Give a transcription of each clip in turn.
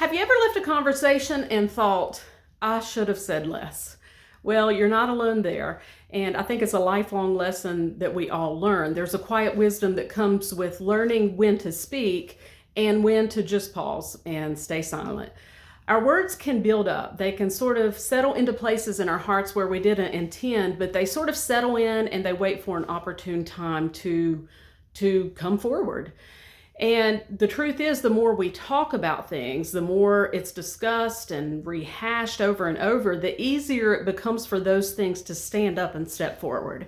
Have you ever left a conversation and thought, I should have said less? Well, you're not alone there. And I think it's a lifelong lesson that we all learn. There's a quiet wisdom that comes with learning when to speak and when to just pause and stay silent. Our words can build up. They can sort of settle into places in our hearts where we didn't intend, but they sort of settle in and they wait for an opportune time to come forward. And the truth is, the more we talk about things, the more it's discussed and rehashed over and over, the easier it becomes for those things to stand up and step forward.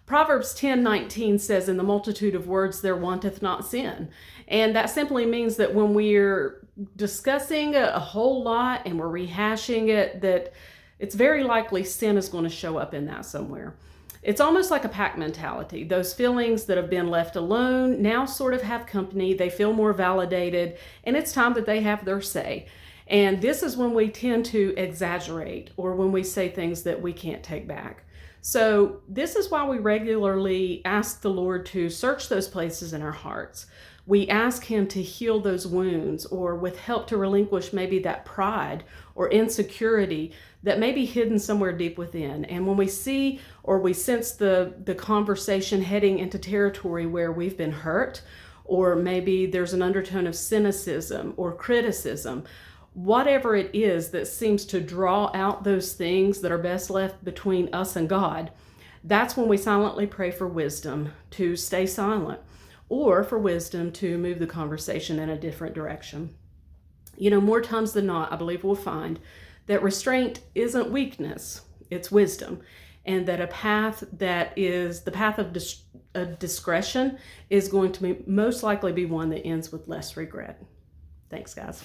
Proverbs 10:19 says, in the multitude of words there wanteth not sin. And that simply means that when we're discussing a whole lot and we're rehashing it, that it's very likely sin is going to show up in that somewhere. It's almost like a pack mentality. Those feelings that have been left alone now sort of have company. They feel more validated, and it's time that they have their say. And this is when we tend to exaggerate or when we say things that we can't take back. So this is why we regularly ask the Lord to search those places in our hearts. We ask Him to heal those wounds, or with help to relinquish maybe that pride or insecurity that may be hidden somewhere deep within. And when we see or we sense the conversation heading into territory where we've been hurt, or maybe there's an undertone of cynicism or criticism, whatever it is that seems to draw out those things that are best left between us and God, that's when we silently pray for wisdom to stay silent, or for wisdom to move the conversation in a different direction. More times than not, I believe we'll find that restraint isn't weakness, it's wisdom. And that a path that is the path of discretion is going to most likely be one that ends with less regret. Thanks, guys.